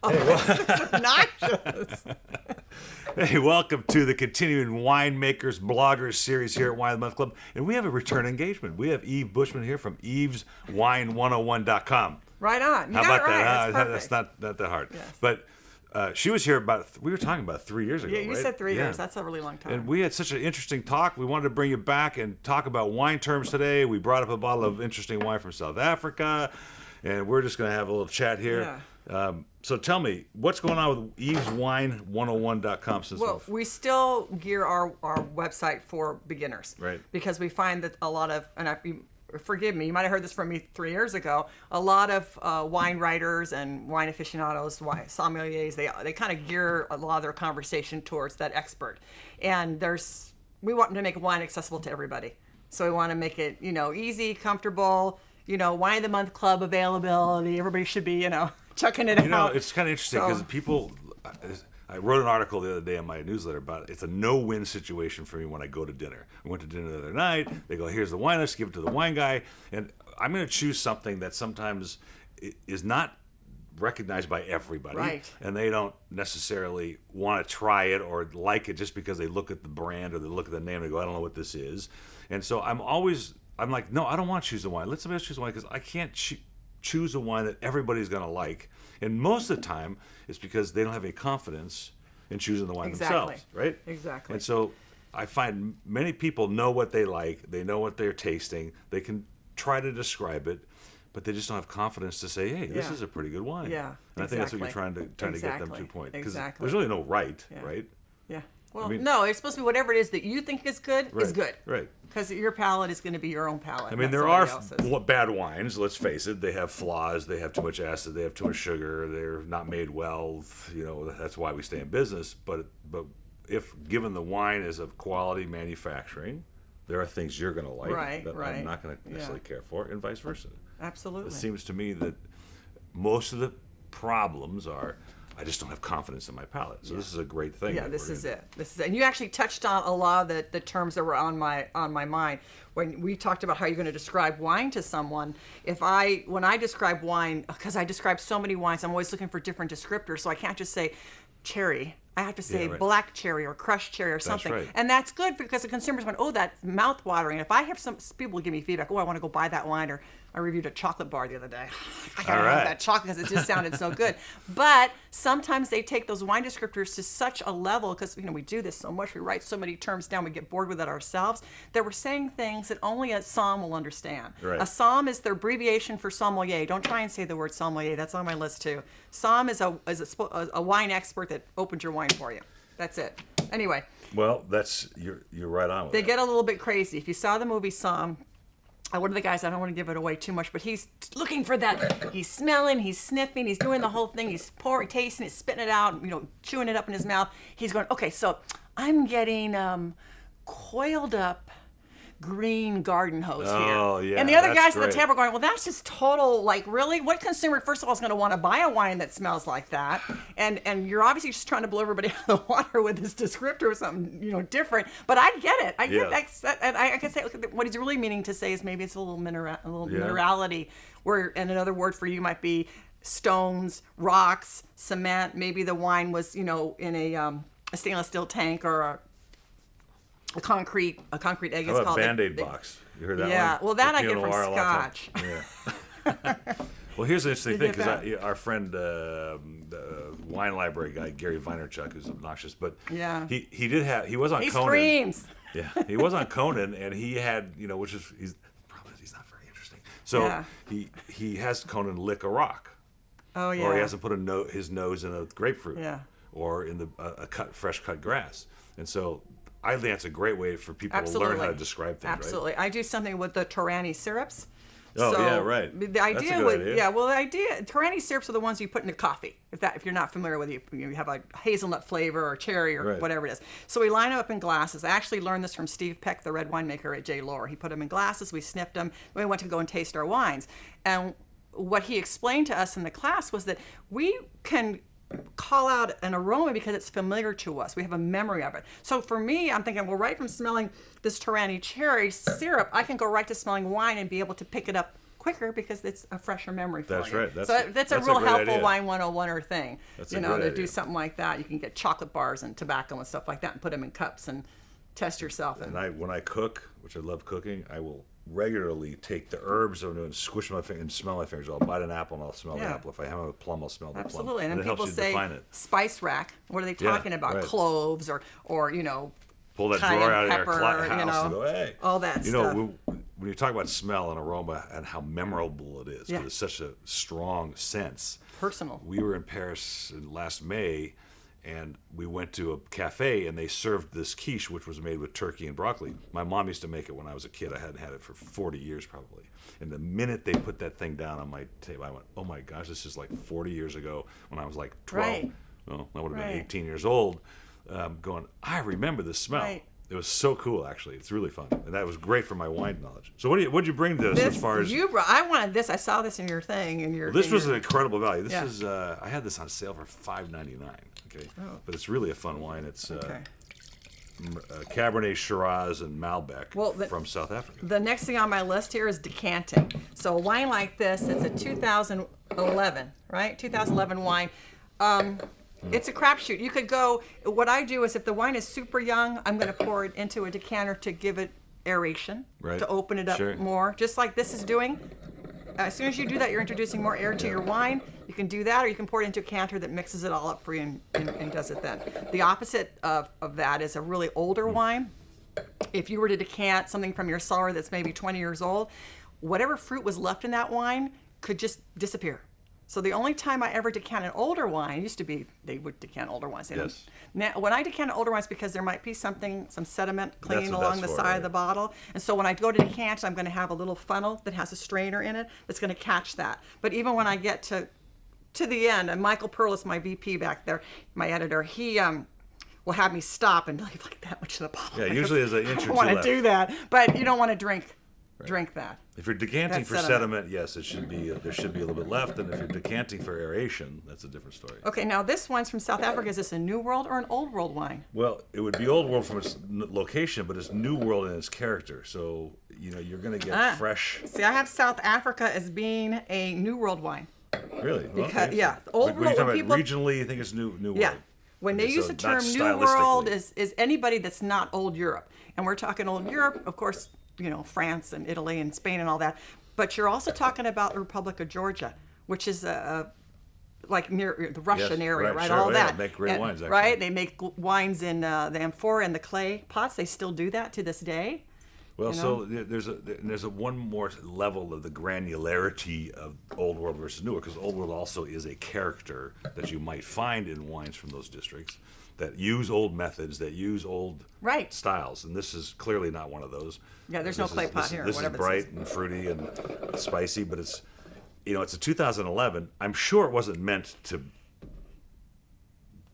It's obnoxious. Hey, welcome to the continuing winemakers bloggers series here at Wine of the Month Club, and we have a return engagement. We have Eve Bushman here from eveswine101.com. Right on. You How got about it right. that? That's That's not that hard. Yes. But she was here we were talking about 3 years ago, Yeah, you right? said 3 years. That's a really long time. And we had such an interesting talk. We wanted to bring you back and talk about wine terms today. We brought up a bottle of interesting wine from South Africa, and we're just going to have a little chat here. Yeah. So tell me, what's going on with eveswine101.com? Well, we still gear our website for beginners. Right. Because we find that a lot of, forgive me, you might have heard this from me 3 years ago, a lot of wine writers and wine aficionados, sommeliers, they kind of gear a lot of their conversation towards that expert. And we want to make wine accessible to everybody. So we want to make it, easy, comfortable, Wine of the Month Club availability. Everybody should be, checking it out. It's kind of interesting because I wrote an article the other day in my newsletter about it's a no-win situation for me when I go to dinner. I went to dinner the other night. They go, here's the wine list, give it to the wine guy. And I'm going to choose something that sometimes is not recognized by everybody. Right. And they don't necessarily want to try it or like it just because they look at the brand or they look at the name and they go, I don't know what this is. And so I'm like, no, I don't want to choose the wine. Let somebody else choose the wine because I can't choose a wine that everybody's going to like. And most of the time, it's because they don't have any confidence in choosing the wine themselves, right? Exactly. And so I find many people know what they like. They know what they're tasting. They can try to describe it, but they just don't have confidence to say, hey, this is a pretty good wine. Yeah, and I think that's what you're trying to get them to point. Because there's really no right, right? Yeah. Well, no, it's supposed to be whatever it is that you think is good is good. Right. Because your palate is going to be your own palate. I mean, there are bad wines, let's face it. They have flaws. They have too much acid. They have too much sugar. They're not made well. That's why we stay in business. But if given the wine is of quality manufacturing, there are things you're going to like that I'm not going to necessarily care for, and vice versa. Absolutely. It seems to me that most of the problems are I just don't have confidence in my palate. So this is a great thing. Yeah, this is it. And you actually touched on a lot of the terms that were on my mind when we talked about how you're going to describe wine to someone. When I describe wine, because I describe so many wines, I'm always looking for different descriptors. So I can't just say cherry. I have to say black cherry or crushed cherry or something. That's right. And that's good because the consumers went, oh, that's mouth-watering. If I have some people give me feedback, oh, I want to go buy that wine, or I reviewed a chocolate bar the other day. I gotta have that chocolate because it just sounded so good. But sometimes they take those wine descriptors to such a level, because we do this so much, we write so many terms down, we get bored with it ourselves, that we're saying things that only a somm will understand. Right. A somm is the abbreviation for sommelier. Don't try and say the word sommelier. That's on my list too. Somm is a wine expert that opens your wine for you. That's it. Anyway. Well, you're right on with They that. get a little bit crazy. If you saw the movie Somm, one of the guys, I don't want to give it away too much, but he's looking for that. He's smelling, he's sniffing, he's doing the whole thing. He's pouring, tasting it, spitting it out, chewing it up in his mouth. He's going, okay, so I'm getting coiled up green garden hose here. Oh, yeah. And the other guys great. at the table are going, well, that's just total, really? What consumer, first of all, is going to want to buy a wine that smells like that? And you're obviously just trying to blow everybody out of the water with this descriptor or something, different. But I get it. I get that. And I can say what he's really meaning to say is maybe it's a little minerality, and another word for you might be stones, rocks, cement. Maybe the wine was, in a stainless steel tank or a concrete egg. How about Band-Aid box? You heard that one? Yeah, well, that I get from Scotch. Yeah. Well, here's an interesting thing, because our friend, the wine library guy, Gary Vaynerchuk, who's obnoxious, but he was on Conan. He screams. Yeah, he was on Conan, and he had, which is, he's not very interesting. So he has Conan lick a rock. Oh, yeah. Or he has to put his nose in a grapefruit. Yeah. Or in fresh cut grass. And so I think that's a great way for people to learn how to describe things. Absolutely. Right? I do something with the Torani syrups. Oh, yeah, right. The idea that's a good idea. Torani syrups are the ones you put into coffee. If you're not familiar with it, you have a hazelnut flavor or cherry or whatever it is. So we line them up in glasses. I actually learned this from Steve Peck, the red winemaker at J. Lohr. He put them in glasses. We sniffed them. We went to go and taste our wines. And what he explained to us in the class was that we can call out an aroma because it's familiar to us. We have a memory of it. So for me, I'm thinking, right from smelling this Torani cherry syrup, I can go right to smelling wine and be able to pick it up quicker because it's a fresher memory for you. That's right. So that's a a real great helpful idea. wine 101 thing. That's a you know, great to do idea. something like that. You can get chocolate bars and tobacco and stuff like that and put them in cups and test yourself. And when I cook, which I love cooking, I will regularly take the herbs and squish my finger and smell my fingers. I'll bite an apple and I'll smell the Yeah. apple. If I have a plum, I'll smell the plum. Absolutely. And it then helps people you say define it. spice rack. What are they talking about? right. Cloves or you know, Pull that cayenne drawer out of pepper, your house you know, and go, hey. all that You stuff. know, when you talk about smell and aroma and how memorable it is, because Yeah. it's such a strong sense. Personal. We were in Paris last May, and we went to a cafe, and they served this quiche, which was made with turkey and broccoli. My mom used to make it when I was a kid. I hadn't had it for 40 years probably. And the minute they put that thing down on my table, I went, oh my gosh, this is like 40 years ago when I was like 12. Right. Well, I would have been Right. 18 years old. Going, I remember the smell. Right. It was so cool, actually. It's really fun, and that was great for my wine knowledge. So, what'd you bring to us as far as? I wanted this. I saw this in your thing, and your. This in was your, an incredible value. This Yeah. is I had this on sale for $5.99. Okay, but it's really a fun wine. It's Okay. Cabernet Shiraz and Malbec from South Africa. The next thing on my list here is decanting. So a wine like this, it's a 2011, right? 2011 wine. It's a crapshoot. You could go. What I do is, if the wine is super young, I'm going to pour it into a decanter to give it aeration, Right. to open it up Sure. more, just like this is doing. As soon as you do that, you're introducing more air to your wine. You can do that, or you can pour it into a canter that mixes it all up for you and does it then. The opposite of that is a really older wine. If you were to decant something from your cellar that's maybe 20 years old, whatever fruit was left in that wine could just disappear. So the only time I ever decant an older wine, it used to be they would decant older wines. They don't- Yes. Now, when I decant older wines, because there might be some sediment clinging what along the that's for, side right. of the bottle. And so when I go to decant, I'm going to have a little funnel that has a strainer in it that's going to catch that. But even when I get to the end, and Michael Perlis, my VP back there, my editor, he will have me stop and leave like that much of the bottle. Yeah, usually there's an inch or I two don't want to left. do that, but you don't want to drink that. If you're decanting That's for sediment. sediment, yes, it should be. There should be a little bit left, and if you're decanting for aeration, that's a different story. Okay, now this one's from South Africa. Is this a New World or an Old World wine? Well, it would be Old World from its location, but it's New World in its character. So you're going to get fresh. See, I have South Africa as being a New World wine. Really? Because- Okay. yeah, Old When you World, talk when about people- regionally, you think it's New World. Yeah. When they Okay, use so the not term New World stylistically. is anybody that's not Old Europe. And we're talking Old Europe, of course, France and Italy and Spain and all that. But you're also talking about the Republic of Georgia, which is like near the Russian Yes, area, right, right? sure, All yeah, that. make great wines, actually. Right? They make wines in the amphora and the clay pots. They still do that to this day. Well, you so there's a one more level of the granularity of Old World versus New World, because Old World also is a character that you might find in wines from those districts that use old methods, that use old Right. styles, and this is clearly not one of those. Yeah, there's no clay pot here, This is whatever this bright is. and fruity and spicy, but it's a 2011. I'm sure it wasn't meant to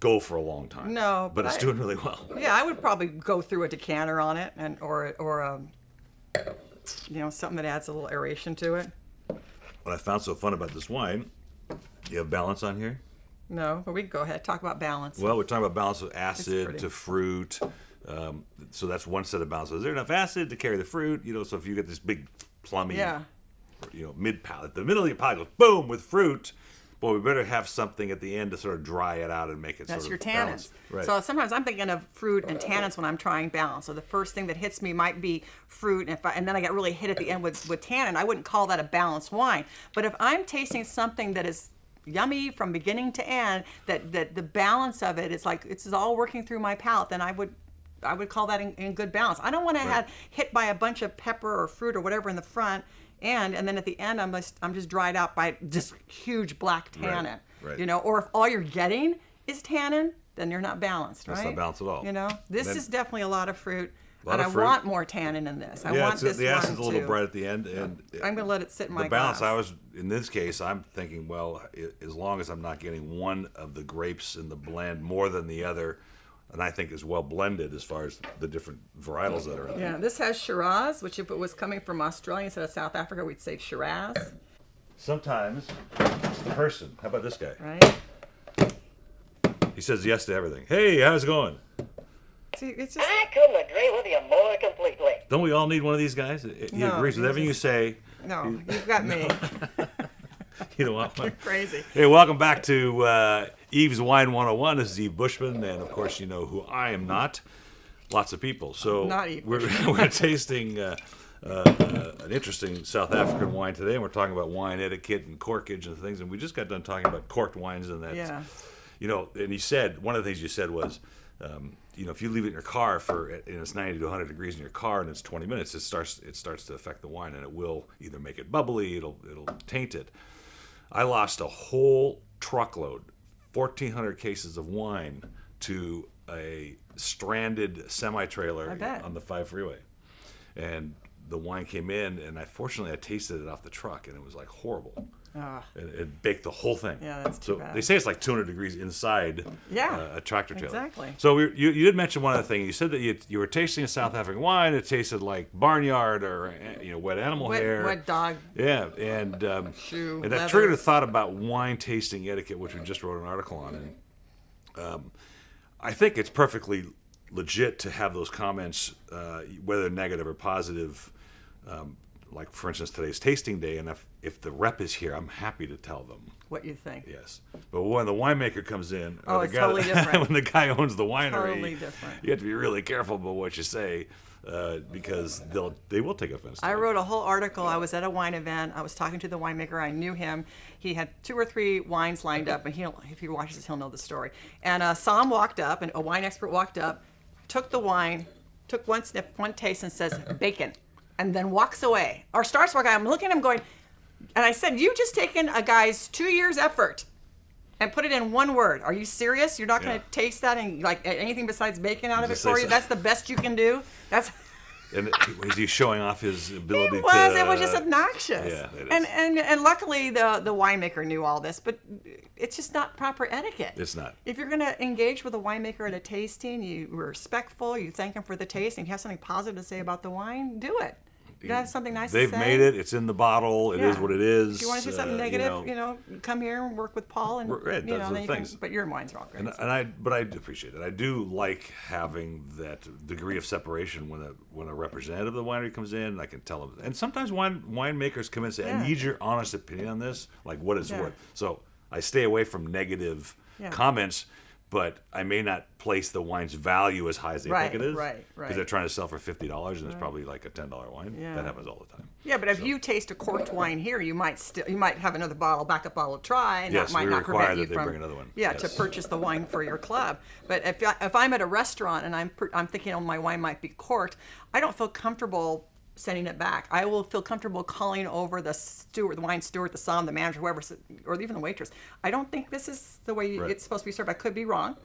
go for a long time. No, but but it's doing really well. Yeah, I would probably go through a decanter on it, and or something that adds a little aeration to it. What I found so fun about this wine, you have balance on here. No, but we can go ahead talk about balance. Well, we're talking about balance of acid pretty. to fruit. So that's one set of balance. Is there enough acid to carry the fruit? So if you get this big plummy, Yeah. mid palate, the middle of your palate goes boom with fruit. Boy, we better have something at the end to sort of dry it out and make it That's sort your of tannins. balanced. Right. So sometimes I'm thinking of fruit and tannins when I'm trying balance. So the first thing that hits me might be fruit, and then I get really hit at the end with tannin. I wouldn't call that a balanced wine. But if I'm tasting something that is yummy from beginning to end, that the balance of it is like it's all working through my palate, then I would call that in good balance. I don't want to have hit by a bunch of pepper or fruit or whatever in the front. And then at the end, I'm just dried out by just huge black tannin. Right. Or if all you're getting is tannin, then you're not balanced, right? That's not balanced at all. This Then- is definitely a lot of fruit, Lot and of I fruit. want more tannin in this. I yeah, want this the acid's a one little too. bright at the end, and I'm gonna let it sit in my the balance. glass. In this case, I'm thinking, well, as long as I'm not getting one of the grapes in the blend more than the other, and I think is well blended as far as the different varietals that are in there. Yeah, this has Shiraz, which if it was coming from Australia instead of South Africa, we'd say Shiraz, Sometimes it's the person. How about this guy? right? He says yes to everything. Hey, how's it going? See, it's just I couldn't agree with you more completely. Don't we all need one of these guys? He No, agrees with he everything you say. No, you've got me. You know what? You're crazy. Hey, welcome back to Eve's Wine 101. This is Eve Bushman, and of course, you know who I am not. Lots of people. So Not Eve we're tasting an interesting South African wine today, and we're talking about wine etiquette and corkage and things. And we just got done talking about corked wines, and that, Yeah. you know. And you said one of the things you said was, you know, if you leave it in your car and it's 90 to 100 degrees in your car and it's 20 minutes, it starts to affect the wine, and it will either make it bubbly, it'll taint it. I lost a whole truckload, 1,400 cases of wine to a stranded semi-trailer on the 5 freeway. And the wine came in, and fortunately I tasted it off the truck, and it was like horrible. It baked the whole thing. Yeah, that's too bad. They say it's like 200 degrees inside a tractor trailer. Exactly. So you did mention one other thing. You said that you were tasting a South African wine. It tasted like barnyard or wet animal hair. Wet dog. Yeah, and Shoe, and that leather. triggered a thought about wine tasting etiquette, which we just wrote an article on. And I think it's perfectly legit to have those comments, whether negative or positive. Like, for instance, today's tasting day, and if the rep is here, I'm happy to tell them What you think. yes. But when the winemaker comes in, or It's totally different. when the guy owns the winery, Totally different. you have to be really careful about what you say, because they will take offense to I it. wrote a whole article. I was at a wine event. I was talking to the winemaker. I knew him. He had 2 or 3 wines lined up, and if he watches this, he'll know the story. And Sam walked up, and a wine expert walked up, took the wine, took one sniff, one taste, and says, bacon, and then walks away. Or starts walking. I'm looking at him going, and I said, you just taken a guy's 2 years effort and put it in one word. Are you serious? You're not going to taste that and like anything besides bacon out of it Just for say you? so. That's the best you can do? That's... And is he showing off his ability It to... was just obnoxious. Yeah, it is. And luckily the winemaker knew all this, but it's just not proper etiquette. It's not. If you're going to engage with a winemaker at a tasting, you were respectful, you thank him for the taste, and you have something positive to say about the wine, do it. You have something nice to say. They've made it. It's in the bottle. It is what it is. If you want to say something negative, come here and work with Paul, and Right, then those are you things. can. But your wine's all great. But I appreciate it. I do like having that degree of separation when a representative of the winery comes in. I can tell them. And sometimes winemakers come in and say, "I need your honest opinion on this. Like, what is it worth?" So I stay away from negative comments. But I may not place the wine's value as high as they think it is. Right. Because they're trying to sell for $50 and it's probably like a $10 wine. Yeah. That happens all the time. Yeah, but if you taste a corked wine here, you might have another backup bottle to try, and Yes, that might we not require prevent you that they from bring another one. Yeah, Yes. to purchase the wine for your club. But if I'm at a restaurant and I'm thinking, oh, my wine might be corked, I don't feel comfortable sending it back. I will feel comfortable calling over the steward, the wine steward, the somm, the manager, whoever, or even the waitress. I don't think this is the way it's supposed to be served. I could be wrong.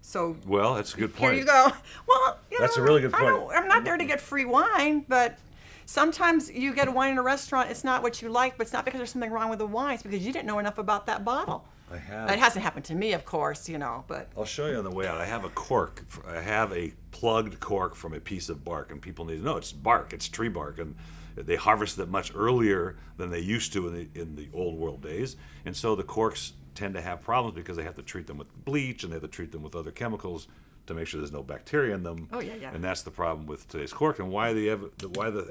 So Well, that's a good point. here you go. Well, That's a really good point. I'm not there to get free wine, but sometimes you get a wine in a restaurant, it's not what you like, but it's not because there's something wrong with the wine, it's because you didn't know enough about that bottle. I have. It hasn't happened to me, of course, but I'll show you on the way out. I have a cork. I have a plugged cork from a piece of bark, and people need to know it's bark. It's tree bark, and they harvest it much earlier than they used to in the old world days, and so the corks tend to have problems because they have to treat them with bleach and they have to treat them with other chemicals to make sure there's no bacteria in them. Oh, yeah. And that's the problem with today's cork, and why the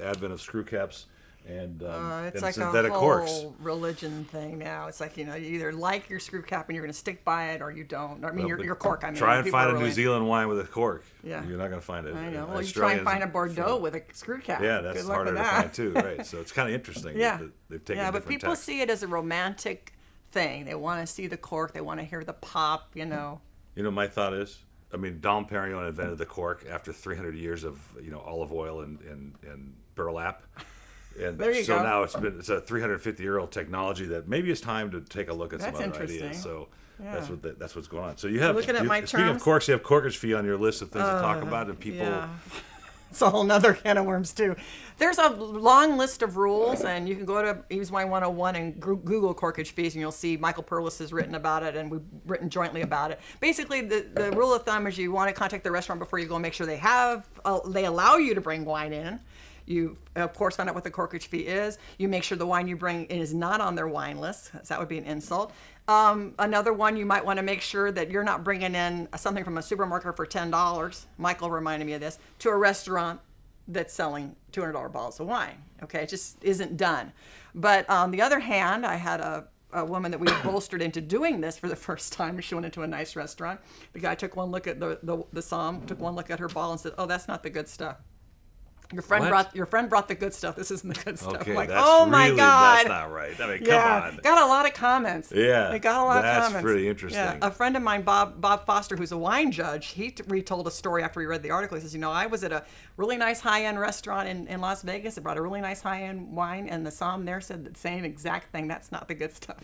advent of screw caps and it's like synthetic a whole corks. religion thing now. It's like, you either like your screw cap and you're going to stick by it, or you don't. I mean, But your cork, I mean. try and people find are a New really- Zealand wine with a cork. Yeah. You're not going to find it. I know. Well, you try and find a Australians- Bordeaux with a screw cap. Yeah, that's Good luck harder with to that. find too, right? So it's kind of interesting. Yeah. That they've taken Yeah, a but different people tack. see it as a romantic thing. They want to see the cork. They want to hear the pop, You know, my thought is, I mean, Dom Perignon invented the cork after 300 years of olive oil and burlap. And There you so go. now it's a 350-year-old technology that maybe it's time to take a look at That's some other interesting. ideas. So Yeah. that's what's going on. So you have Looking at my speaking of terms? corks, you have corkage fee on your list of things to talk about, and people. Yeah. It's a whole nother can of worms too. There's a long list of rules, and you can go to Eve's Wine 101 and Google corkage fees, and you'll see Michael Perlis has written about it, and we've written jointly about it. Basically, the rule of thumb is you want to contact the restaurant before you go and make sure they allow you to bring wine in. You, of course, find out what the corkage fee is. You make sure the wine you bring in is not on their wine list, 'cause that would be an insult. Another one, you might want to make sure that you're not bringing in something from a supermarket for $10. Michael reminded me of this, to a restaurant that's selling $200 bottles of wine. Okay, it just isn't done. But on the other hand, I had a woman that we bolstered into doing this for the first time. She went into a nice restaurant. The guy took one look at the somm, took one look at her bottle, and said, "Oh, that's not the good stuff. Your friend brought the good stuff. This isn't the good stuff." Okay, I'm like, that's oh my really, God. that's not right. I mean, Yeah, come on. got a lot of comments. Yeah, They got a lot of comments. that's pretty interesting. Yeah, a friend of mine, Bob Foster, who's a wine judge, he retold a story after he read the article. He says, I was at a really nice high-end restaurant in Las Vegas. I brought a really nice high-end wine, and the somm there said the same exact thing. That's not the good stuff.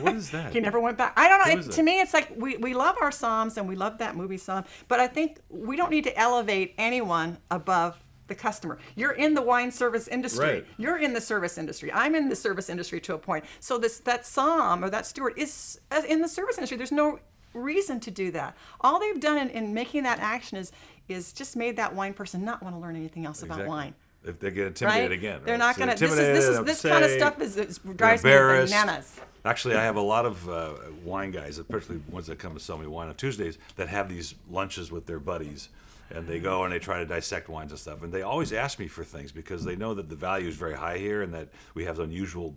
What is that? He never went back. I don't know. Who is To it? me, it's like we love our somms and we love that movie somm, but I think we don't need to elevate anyone above the customer. You're in the wine service industry. Right. You're in the service industry. I'm in the service industry to a point. So that somm or that steward is in the service industry. There's no reason to do that. All they've done in making that action is just made that wine person not want to learn anything else about wine. If they get intimidated Right? again, They're right? not So going to. intimidated, This kind of stuff drives me embarrassed. bananas. Actually, I have a lot of wine guys, especially ones that come to sell me wine on Tuesdays, that have these lunches with their buddies, and they go and they try to dissect wines and stuff. And they always ask me for things because they know that the value is very high here and that we have unusual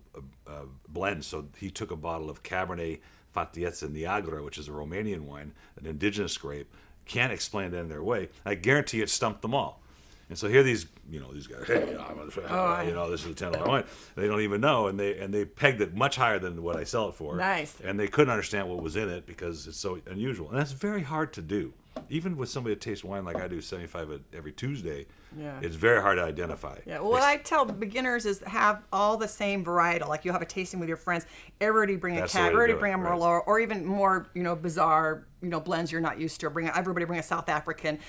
blends. So he took a bottle of Cabernet Fattiezza Niagara, which is a Romanian wine, an indigenous grape. Can't explain it in their way. I guarantee it stumped them all. And so here these guys, hey, this is a $10 wine. They don't even know, and they pegged it much higher than what I sell it for. Nice. And they couldn't understand what was in it because it's so unusual, and that's very hard to do. Even with somebody that tastes wine like I do, 75 every Tuesday, Yeah. it's very hard to identify. Yeah, well, what I tell beginners is have all the same varietal. Like you have a tasting with your friends. Everybody bring a That's the way Cab, to everybody do it, bring a right. Merlot, or even more, bizarre, blends you're not used to. Everybody bring a South African,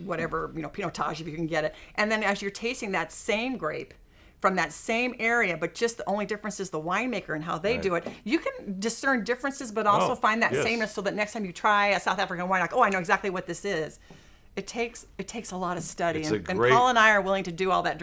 whatever, Pinotage if you can get it. And then as you're tasting that same grape from that same area, but just the only difference is the winemaker and how they Right. do it. You can discern differences, but also find that yes. sameness so that next time you try a South African wine, like, oh, I know exactly what this is. It takes a lot of study, It's and a great- Paul and I are willing to do all that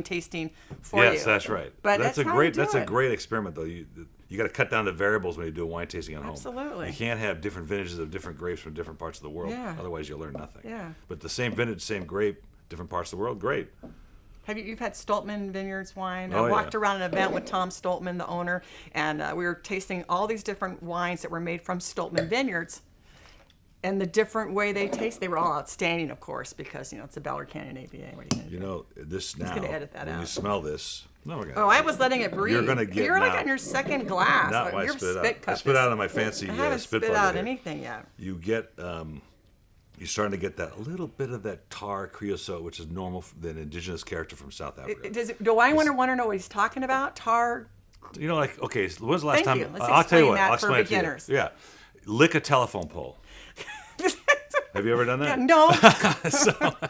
tasting for you. Yes, that's right. But that's how a you great do that's a it. great experiment though. You got to cut down the variables when you do a wine tasting at home. Absolutely. You can't have different vintages of different grapes from different parts of the world. Yeah. Otherwise, you'll learn nothing. Yeah. But the same vintage, same grape, different parts of the world, great. You've had Stoltman Vineyards wine? Oh, I walked yeah. around an event with Tom Stoltman, the owner, and we were tasting all these different wines that were made from Stoltman Vineyards. And the different way they taste, they were all outstanding, of course, because it's a Ballard Canyon AVA. What are you gonna do? This now. gonna edit that when you out. smell this, no, we're gonna. Oh, I was letting it breathe. You're gonna get You're like now- on your second glass. Not why I Your spit spit out. cup I spit is- out on my fancy I haven't spit spit plug out here. anything yet. You get you're starting to get that little bit of that tar creosote, which is normal, an indigenous character from South Africa. Do I want to know what he's talking about? Tar. Like, okay, so when's the last Thank time? you. Let's I'll tell you explain what. that I'll for explain beginners. it to you. Yeah, lick a telephone pole. Have you ever done that? No. I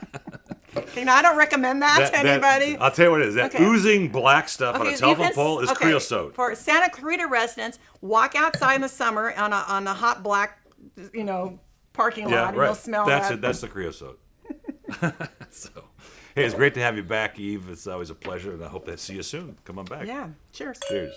don't recommend that to anybody. I'll tell you what it is. That Okay. oozing black stuff on a telephone pole is creosote. For Santa Clarita residents, walk outside in the summer on a hot black, parking lot, and you'll smell That's that. it. That's the creosote. So, hey, it's great to have you back, Eve. It's always a pleasure, and I hope to see you soon. Come on back. Yeah. Cheers. Cheers.